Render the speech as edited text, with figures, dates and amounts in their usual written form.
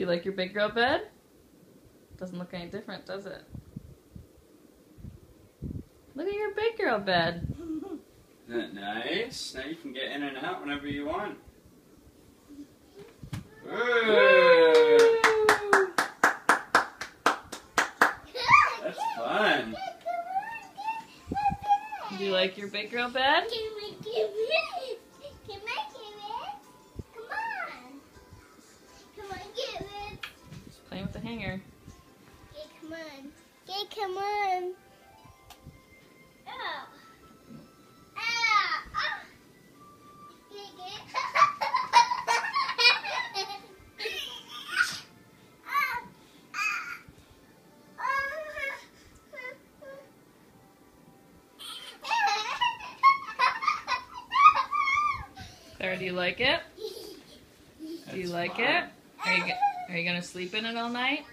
Do you like your big girl bed? Doesn't look any different, does it? Look at your big girl bed. Isn't that nice? Now you can get in and out whenever you want. Ooh. That's fun. Do you like your big girl bed? Just playing with the hanger. Come on. Come on. Oh. Clara, do you like it? Do you That's like fun. it? Are you gonna sleep in it all night?